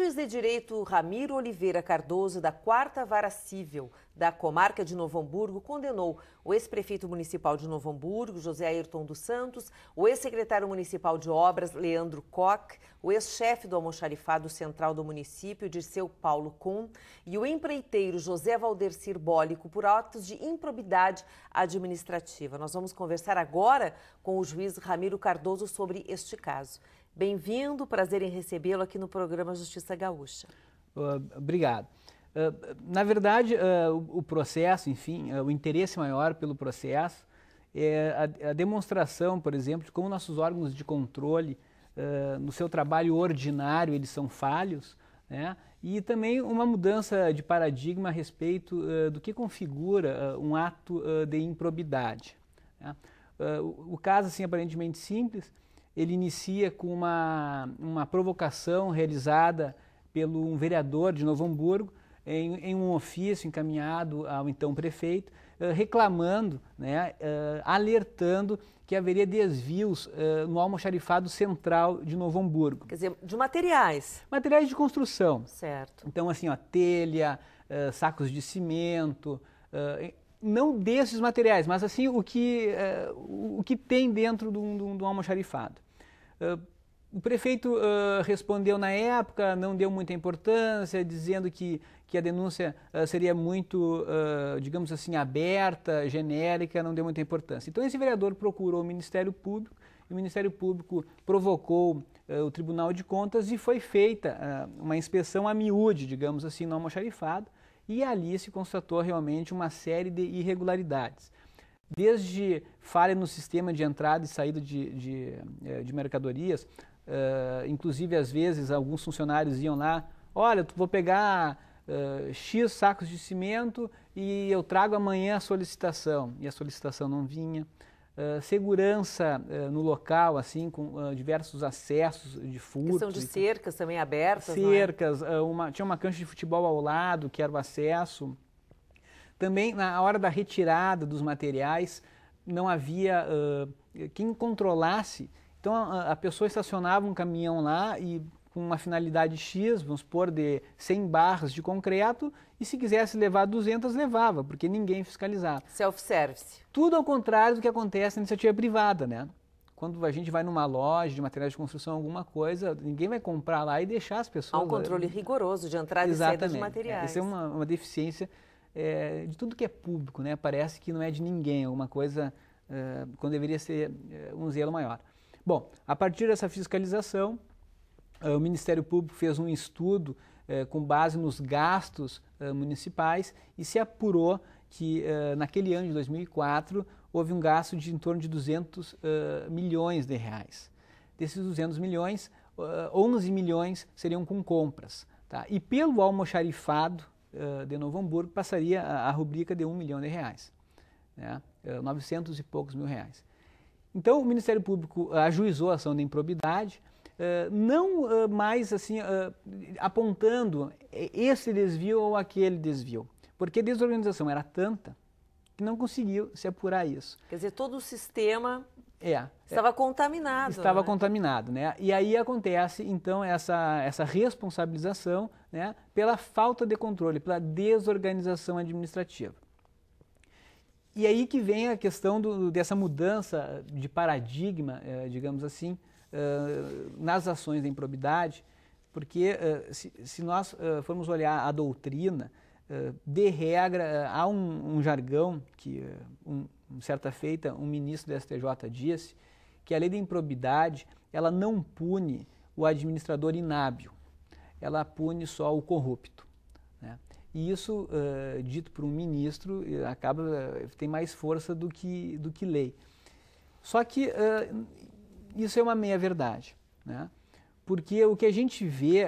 juiz de direito Ramiro Oliveira Cardoso, da 4ª Vara Civil da comarca de Novo Hamburgo, condenou o ex-prefeito municipal de Novo Hamburgo, José Ayrton dos Santos, o ex-secretário municipal de obras, Leandro Koch, o ex-chefe do almoxarifado central do município, Dirceu Paulo Kuhn, e o empreiteiro José Valdecir Bólico por atos de improbidade administrativa. Nós vamos conversar agora com o juiz Ramiro Cardoso sobre este caso. Bem-vindo, prazer em recebê-lo aqui no programa Justiça Gaúcha. Obrigado. Na verdade, o processo, enfim, o interesse maior pelo processo é a demonstração, por exemplo, de como nossos órgãos de controle, no seu trabalho ordinário, eles são falhos, né? E também uma mudança de paradigma a respeito do que configura um ato de improbidade, né? O caso, assim, aparentemente simples, ele inicia com uma provocação realizada pelo um vereador de Novo Hamburgo em um ofício encaminhado ao então prefeito, reclamando, né, alertando que haveria desvios no almoxarifado central de Novo Hamburgo. Quer dizer, de materiais. Materiais de construção. Certo. Então, assim, ó, telha, sacos de cimento, não desses materiais, mas assim o que tem dentro do almoxarifado. O prefeito respondeu na época, não deu muita importância, dizendo que a denúncia seria muito, digamos assim, aberta, genérica, não deu muita importância. Então esse vereador procurou o Ministério Público, e o Ministério Público provocou o Tribunal de Contas e foi feita uma inspeção a miúde, digamos assim, no almoxarifado, e ali se constatou realmente uma série de irregularidades. Desde falha no sistema de entrada e saída de mercadorias, inclusive às vezes alguns funcionários iam lá, olha, vou pegar X sacos de cimento e eu trago amanhã a solicitação, e a solicitação não vinha. Segurança no local, assim, com diversos acessos de furtos. Questão de cercas também abertas, cercas, não é? Tinha uma cancha de futebol ao lado, que era o acesso. Também, na hora da retirada dos materiais, não havia quem controlasse. Então, a pessoa estacionava um caminhão lá e com uma finalidade X, vamos supor, de 100 barras de concreto, e se quisesse levar 200, levava, porque ninguém fiscalizava. Self-service. Tudo ao contrário do que acontece na iniciativa privada, né? Quando a gente vai numa loja de materiais de construção, alguma coisa, ninguém vai comprar lá e deixar as pessoas... Há um controle rigoroso de entrada e saída de materiais. Essa é uma deficiência de tudo que é público, né? Parece que não é de ninguém, alguma coisa quando deveria ser um zelo maior. Bom, a partir dessa fiscalização, o Ministério Público fez um estudo com base nos gastos municipais e se apurou que naquele ano de 2004 houve um gasto de em torno de 200 milhões de reais. Desses 200 milhões, 11 milhões seriam com compras, tá? E pelo almoxarifado de Novo Hamburgo passaria a rubrica de 1 milhão de reais, né? 900 e poucos mil reais. Então o Ministério Público ajuizou a ação de improbidade, não mais assim apontando esse desvio ou aquele desvio, porque a desorganização era tanta que não conseguiu se apurar isso. Quer dizer, todo o sistema estava contaminado. Estava, né? contaminado, né? E aí acontece então essa responsabilização, né, pela falta de controle, pela desorganização administrativa. E aí que vem a questão dessa mudança de paradigma, digamos assim, nas ações da improbidade, porque se nós formos olhar a doutrina, de regra, há um jargão que, certa feita, um ministro do STJ disse que a lei da improbidade, ela não pune o administrador inábil, ela pune só o corrupto, né? E isso, dito por um ministro, tem mais força do que lei. Só que isso é uma meia-verdade, né? Porque o que a gente vê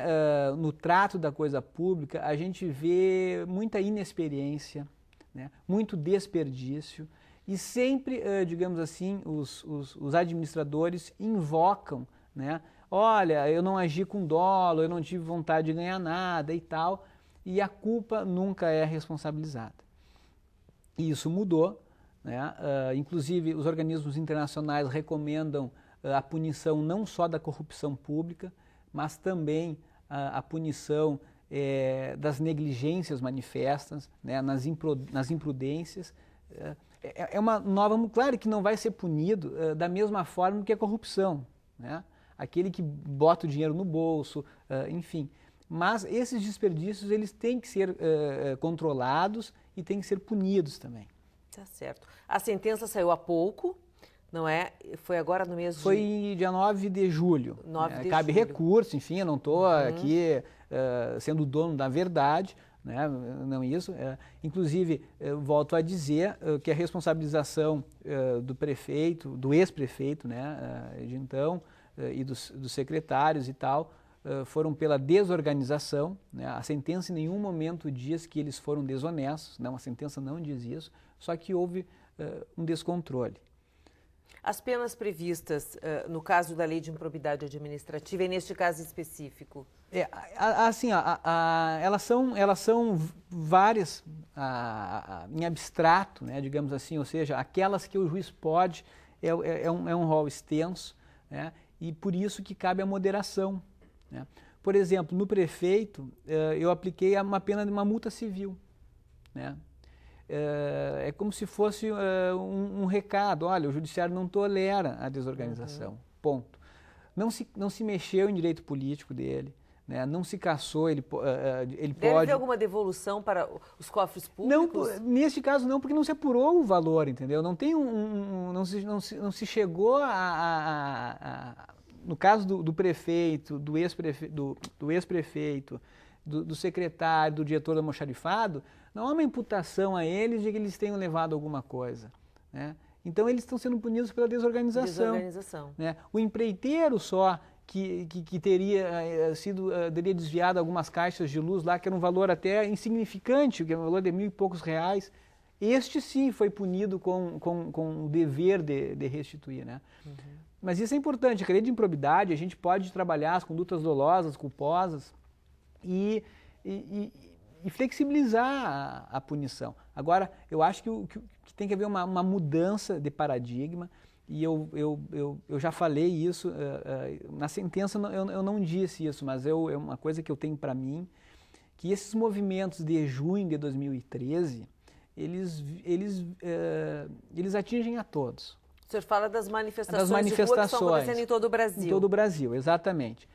no trato da coisa pública, a gente vê muita inexperiência, né? Muito desperdício, e sempre, digamos assim, os administradores invocam, né? Olha, eu não agi com dolo, eu não tive vontade de ganhar nada e tal, e a culpa nunca é responsabilizada. E isso mudou, né? Inclusive os organismos internacionais recomendam a punição não só da corrupção pública, mas também a punição das negligências manifestas, né, nas imprudências. É uma nova, claro que não vai ser punido da mesma forma que a corrupção, né? Aquele que bota o dinheiro no bolso, enfim. Mas esses desperdícios, eles têm que ser controlados e têm que ser punidos também. Tá certo. A sentença saiu há pouco, não é? Foi agora no mês Foi dia 9 de julho. 9 de Cabe julho. recurso, enfim, eu não estou aqui sendo dono da verdade, né? Não isso. Inclusive, volto a dizer que a responsabilização do prefeito, do ex-prefeito, né, de então, e dos secretários e tal, foram pela desorganização, né? A sentença em nenhum momento diz que eles foram desonestos, não, a sentença não diz isso, só que houve um descontrole. As penas previstas no caso da lei de improbidade administrativa e neste caso específico? Assim, elas são várias em abstrato, né, digamos assim, ou seja, aquelas que o juiz pode, é um rol extenso, né, e por isso que cabe a moderação, né. Por exemplo, no prefeito, eu apliquei uma pena de uma multa civil, né. É como se fosse um recado, olha, o judiciário não tolera a desorganização, ponto. Não se mexeu em direito político dele, né? Não se cassou, ele Deve pode... haver alguma devolução para os cofres públicos? Não, neste caso não, porque não se apurou o valor, entendeu? Não tem não se chegou no caso do prefeito, do ex-prefeito, do secretário, do diretor do almoxarifado, não há uma imputação a eles de que eles tenham levado alguma coisa, né? Então eles estão sendo punidos pela desorganização. Né? O empreiteiro só que teria desviado algumas caixas de luz lá, que era um valor até insignificante, que é um valor de R$1.000 e poucos, este sim foi punido com o dever de restituir, né? Mas isso é importante, a lei de improbidade, a gente pode trabalhar as condutas dolosas, culposas e flexibilizar a punição. Agora, eu acho que tem que haver uma mudança de paradigma, e eu já falei isso, na sentença eu não disse isso, mas é uma coisa que eu tenho para mim, que esses movimentos de junho de 2013, eles atingem a todos. O senhor fala das manifestações de rua que estão acontecendo em todo o Brasil. Em todo o Brasil, exatamente.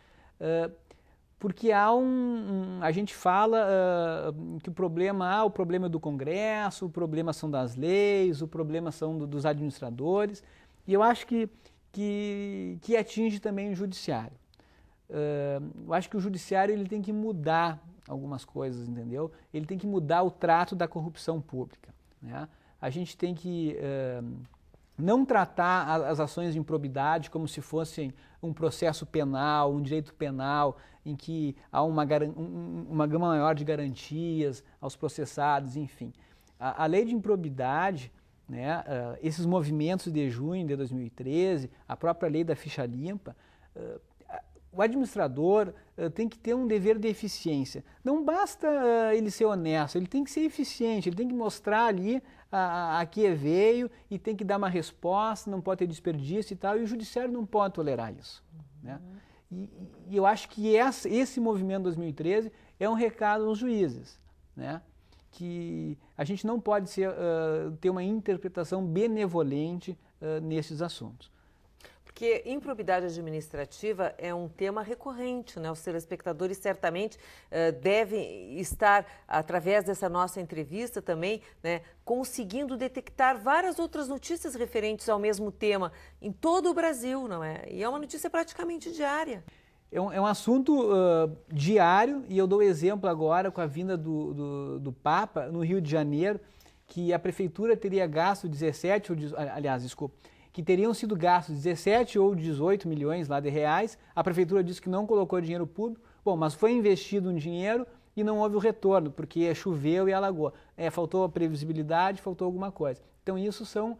Porque a gente fala que o problema é do Congresso, o problema são das leis, o problema são dos administradores, e eu acho que atinge também o judiciário. Eu acho que o judiciário ele tem que mudar algumas coisas, entendeu? Ele tem que mudar o trato da corrupção pública, né? A gente tem que não tratar as ações de improbidade como se fossem um processo penal, um direito penal, em que há uma gama maior de garantias aos processados, enfim. A lei de improbidade, né, esses movimentos de junho de 2013, a própria lei da ficha limpa, o administrador tem que ter um dever de eficiência. Não basta ele ser honesto, ele tem que ser eficiente, ele tem que mostrar ali a que veio e tem que dar uma resposta, não pode ter desperdício e tal, e o judiciário não pode tolerar isso, né? E eu acho que esse movimento 2013 é um recado aos juízes, né? Que a gente não pode ter uma interpretação benevolente nesses assuntos. Porque improbidade administrativa é um tema recorrente, né? Os telespectadores certamente devem estar, através dessa nossa entrevista também, né, conseguindo detectar várias outras notícias referentes ao mesmo tema em todo o Brasil, não é? E é uma notícia praticamente diária. É um assunto diário, e eu dou exemplo agora com a vinda do Papa no Rio de Janeiro, que a prefeitura teria gasto 17, que teriam sido gastos 17 ou 18 milhões lá de reais. A prefeitura disse que não colocou dinheiro público. Bom, mas foi investido um dinheiro e não houve o retorno, porque choveu e alagou. Faltou previsibilidade, faltou alguma coisa. Então isso são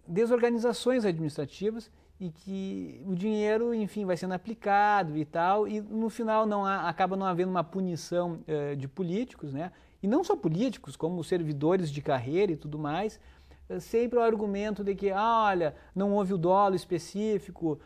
desorganizações administrativas e que o dinheiro, enfim, vai sendo aplicado e tal, e no final acaba não havendo uma punição de políticos, né? E não só políticos, como servidores de carreira e tudo mais. Sempre o argumento de que, olha, não houve o dolo específico,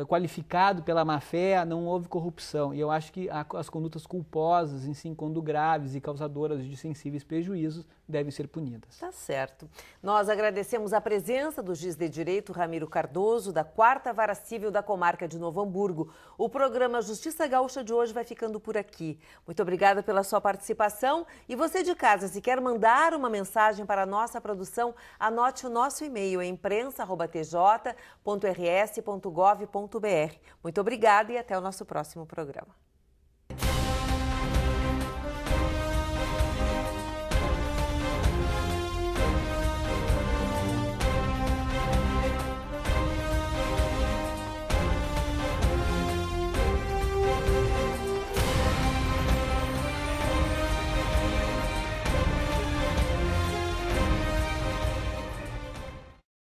qualificado pela má-fé, não houve corrupção. E eu acho que as condutas culposas, em si, quando graves e causadoras de sensíveis prejuízos, devem ser punidas. Tá certo. Nós agradecemos a presença do juiz de direito Ramiro Cardoso, da 4ª Vara Civil da Comarca de Novo Hamburgo. O programa Justiça Gaúcha de hoje vai ficando por aqui. Muito obrigada pela sua participação. E você de casa, se quer mandar uma mensagem para a nossa produção, anote o nosso e-mail, é imprensa@tj.rs.gov.br. Muito obrigada e até o nosso próximo programa.